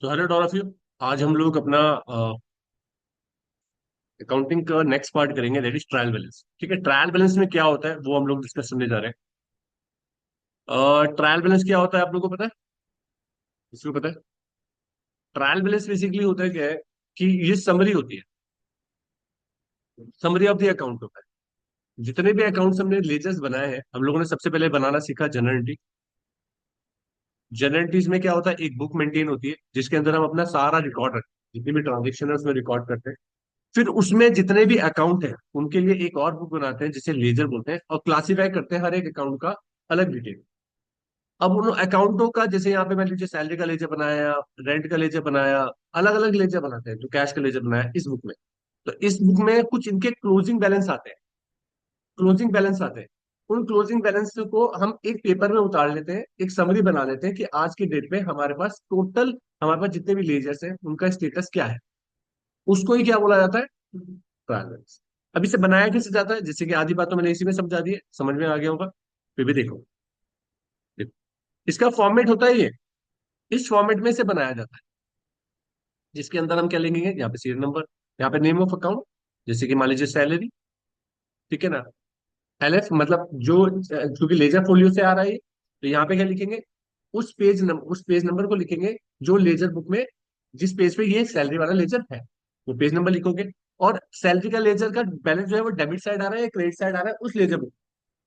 तो hello all of you. आज हम लोग अपना अकाउंटिंग का नेक्स्ट पार्ट करेंगे, दैट इज ट्रायल बैलेंस। ठीक है, ट्रायल बैलेंस में क्या होता है वो हम लोग डिस्कस करने जा रहे हैं। ट्रायल बैलेंस क्या होता है आप लोगों को पता है? किसी को पता है? ट्रायल बैलेंस बेसिकली होता है क्या है कि ये समरी होती है, समरी ऑफ द अकाउंट होता है। जितने भी अकाउंट्स हमने लेजर्स बनाए हैं, हम लोगों ने सबसे पहले बनाना सीखा जर्नल एंट्री। जर्नल एंट्रीज में क्या होता है, एक बुक मेंटेन होती है जिसके अंदर हम अपना सारा रिकॉर्ड रखते हैं, जितनी भी ट्रांजेक्शन है उसमें रिकॉर्ड करते हैं। फिर उसमें जितने भी अकाउंट हैं उनके लिए एक और बुक बनाते हैं जिसे लेजर बोलते हैं, और क्लासीफाई करते हैं हर एक अकाउंट का अलग डिटेल। अब उन अकाउंटों का, जैसे यहाँ पे मान लीजिए सैलरी का लेजर बनाया, रेंट का लेजर बनाया, अलग अलग लेजर बनाते हैं, तो कैश का लेजर बनाया इस बुक में। तो इस बुक में कुछ इनके क्लोजिंग बैलेंस आते हैं, क्लोजिंग बैलेंस आते हैं। उन क्लोजिंग बैलेंस को हम एक पेपर में उतार लेते हैं, एक समरी बना लेते हैं कि आज की डेट में हमारे पास टोटल, हमारे पास जितने भी लेजर्स हैं उनका स्टेटस क्या है। उसको ही क्या बोला जाता है, ट्रायल बैलेंस। अब इसे बनाया कैसे जाता है, जैसे कि आधी बात तो मैंने इसी में समझा दी है, समझ में आ गया होगा। फिर भी देखो, देखो, इसका फॉर्मेट होता है ये, इस फॉर्मेट में से बनाया जाता है, जिसके अंदर हम क्या लेंगे, यहाँ पे सीरियल नंबर, यहाँ पे नेम ऑफ अकाउंट, जैसे कि मान लीजिए सैलरी। ठीक है ना, एलएफ मतलब जो, क्योंकि लेजर फोलियो से आ रहा है ये, तो यहाँ पे क्या लिखेंगे, उस पेज नंबर को लिखेंगे जो लेजर बुक में, जिस पेज पे ये सैलरी वाला लेजर है, वो पेज नंबर लिखोगे। और सैलरी का लेजर का बैलेंस जो है वो डेबिट साइड आ रहा है या क्रेडिट साइड आ रहा है उस लेजर बुक,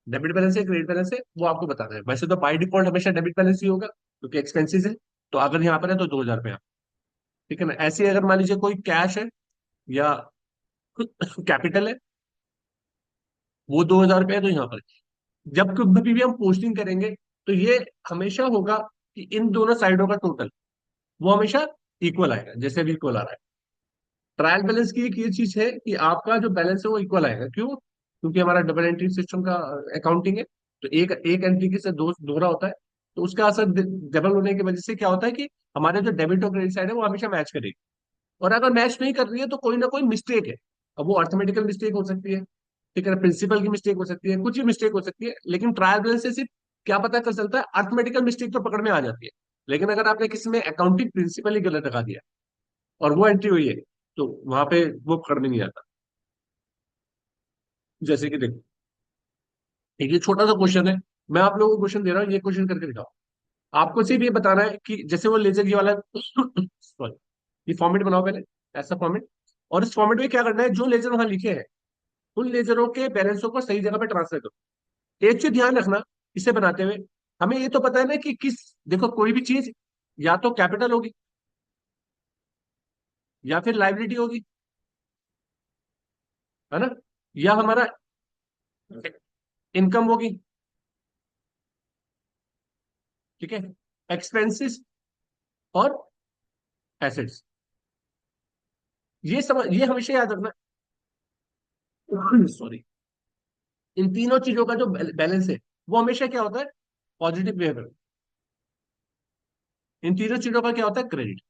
डेबिट बैलेंस है क्रेडिट बैलेंस है वो आपको बताना है। वैसे तो बाय डिफॉल्ट हमेशा डेबिट बैलेंस ही होगा क्योंकि एक्सपेंसेस है। तो अगर यहाँ पर है तो 2,000 रुपया। ठीक है ना, ऐसे ही अगर मान लीजिए कोई कैश है या कैपिटल है, वो 2,000 रुपया है, तो यहाँ पर जब कभी भी हम पोस्टिंग करेंगे तो ये हमेशा होगा कि इन दोनों साइडों का टोटल वो हमेशा इक्वल आएगा, जैसे भी इक्वल आ रहा है। ट्रायल बैलेंस की एक ये चीज है कि आपका जो बैलेंस है वो इक्वल आएगा। क्यों? क्योंकि हमारा डबल एंट्री सिस्टम का अकाउंटिंग है, तो एक एक एंट्री के से दो दोहरा होता है। तो उसका असर डबल होने की वजह से क्या होता है कि हमारे जो डेबिट और क्रेडिट साइड है वो हमेशा मैच करेगी। और अगर मैच नहीं कर रही है तो कोई ना कोई मिस्टेक है। अब वो अर्थमेटिकल मिस्टेक हो सकती है, ठीक है ना, प्रिंसिपल की मिस्टेक हो सकती है, कुछ भी मिस्टेक हो सकती है, लेकिन ट्रायल बैलेंस से सिर्फ क्या पता कर चलता है, अर्थमेटिकल मिस्टेक तो पकड़ में आ जाती है। लेकिन अगर आपने किसी में अकाउंटिंग प्रिंसिपल ही गलत लगा दिया और वो एंट्री हुई है, तो वहां पे वो पकड़ में नहीं आता। जैसे कि देखो, एक ये छोटा सा क्वेश्चन है, मैं आप लोगों को क्वेश्चन दे रहा हूँ, ये क्वेश्चन करके दिखाओ। आपको सिर्फ ये बताना है कि जैसे वो लेजर ये वाला सॉरी, ये फॉर्मेट बनाओ पहले, ऐसा फॉर्मेट। और इस फॉर्मेट में क्या करना है, जो लेजर वहां लिखे हैं उन लेजरों के बैलेंसों को सही जगह पे ट्रांसफर करो। एक चीज ध्यान रखना, इसे बनाते हुए हमें ये तो पता है ना कि किस, देखो कोई भी चीज या तो कैपिटल होगी या फिर लाइबिलिटी होगी, है ना, या हमारा इनकम होगी। ठीक है, एक्सपेंसेस और एसेट्स, ये समझ, ये हमेशा याद रखना। सॉरी, इन तीनों चीजों का जो बैलेंस है वो हमेशा क्या होता है, पॉजिटिव बिहेवियर। इन तीनों चीजों का क्या होता है, क्रेडिट।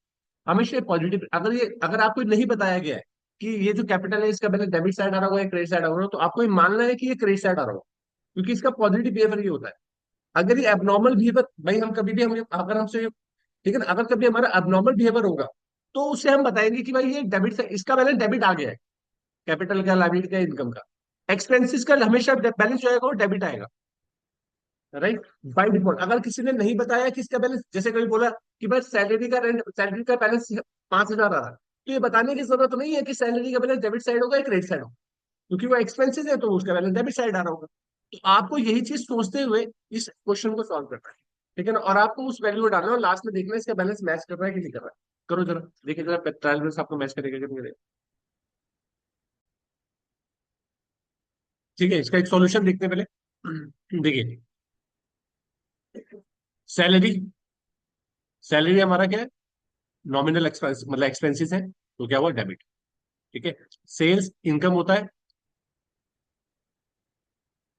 हमेशा पॉजिटिव। अगर ये, अगर आपको नहीं बताया गया है कि ये जो कैपिटल है इसका बैलेंस डेबिट साइड आ रहा होगा या क्रेडिट साइड आ रहा होगा, तो आपको ये मानना है कि ये क्रेडिट साइड आ रहा होगा, क्योंकि इसका पॉजिटिव बिहेवियर ये होता है। अगर ये एबनॉर्मल बिहेवियर, भाई हम कभी भी, हम अगर हमसे, ठीक है ना, अगर कभी हमारा एबनॉर्मल बिहेवियर होगा तो उससे हम बताएंगे कि भाई ये डेबिट से, इसका बैलेंस डेबिट आ गया है, कैपिटल का, लाइबिलिटी का, इनकम का। एक्सपेंसिस का हमेशा बैलेंस जो आएगा वो डेबिट आएगा, राइट, बाय डिफॉल्ट। अगर किसी ने नहीं बताया कि इसका बैलेंस, जैसे कभी बोला कि बस सैलरी का रेंट, सैलरी का बैलेंस 5,000 आ रहा है, तो ये बताने की जरूरत नहीं है कि सैलरी का बैलेंस डेबिट साइड होगा या क्रेडिट साइड होगा, क्योंकि वो एक्सपेंसेस है तो उसका बैलेंस डेबिट साइड आ रहा होगा। तो आपको यही चीज सोचते हुए इस क्वेश्चन को सॉल्व करना है, ठीक है ना, और आपको उस वैल्यू को डालना है और लास्ट में देखना है इसका बैलेंस मैच कर रहा है कि नहीं कर रहा है। करो जरा, देखिए जरा ट्रायल बैलेंस आपको मैच करेगा कि नहीं करेगा। ठीक है, इसका एक सॉल्यूशन देखते हैं पहले। देखिए, सैलरी, सैलरी हमारा क्या है, नॉमिनल एक्सपेंस, मतलब एक्सपेंसेस है, तो क्या हुआ, डेबिट। ठीक है, सेल्स इनकम होता है,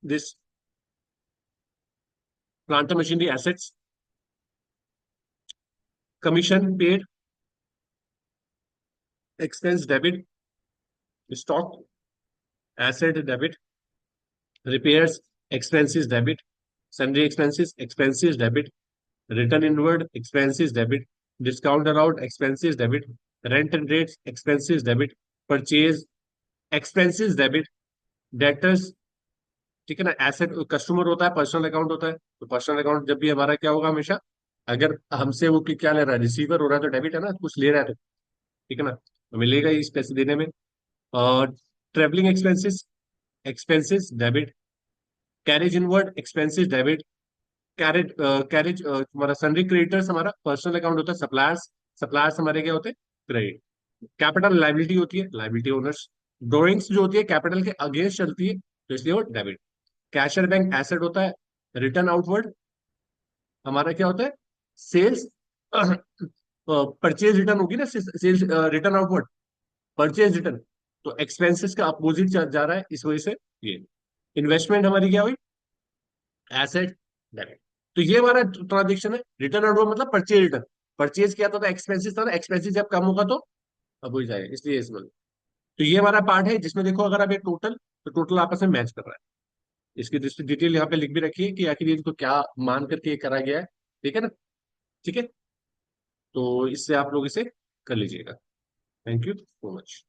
this plant machinery assets, commission paid, expense debit, stock asset debit, repairs expenses debit, sundry expenses expenses debit, return inward expenses debit, discount allowed expenses debit, rent and rates expenses debit, purchase expenses debit, debtors, ठीक है ना, asset customer होता है, personal account होता है, तो personal account जब भी हमारा क्या होगा हमेशा, अगर हमसे वो क्या ले रहा है, रिसीवर हो रहा है, तो डेबिट है ना, कुछ ले रहा है तो, ठीक है ना, तो मिलेगा ही इस पैसे देने में। और travelling expenses expenses debit, carriage inward expenses debit, carriage carriage तुम्हारा सनरी क्रेडिटर्स हमारा पर्सनल अकाउंट होता है, सप्लायर्स सप्लायर्स हमारे क्या होते हैं, क्रेडिट। कैपिटल लाइबिलिटी होती है, लाइबिलिटी ओनर्स। ड्रॉइंग्स जो होती है कैपिटल के अगेंस्ट चलती है, तो इसलिए वो डेबिट। कैशर बैंक एसेट होता है। रिटर्न आउटवर्ड हमारा क्या होता है, सेल्स परचेज रिटर्न होगी ना, sales return outward, purchase return, तो एक्सपेंसेस का अपोजिट जा रहा है, इस वजह से ये। इन्वेस्टमेंट हमारी क्या हुई, एसेट डेबिट। तो ये हमारा ट्रांजेक्शन है। रिटर्न आउटवर्ड मतलब परचेज रिटर्न, परचेज किया था तो एक्सपेंसिस था ना, एक्सपेंसिस जब कम होगा तो अब हो जाएगा, इसलिए इसमें। तो ये हमारा पार्ट है जिसमें देखो अगर आप ये टोटल, तो टोटल आपस में मैच कर रहा है। इसकी डिटेल यहाँ पे लिख भी रखी है कि आखिर इसको क्या मान करके ये करा गया है, ठीक है ना। ठीक है, तो इससे आप लोग इसे कर लीजिएगा। Thank you so much.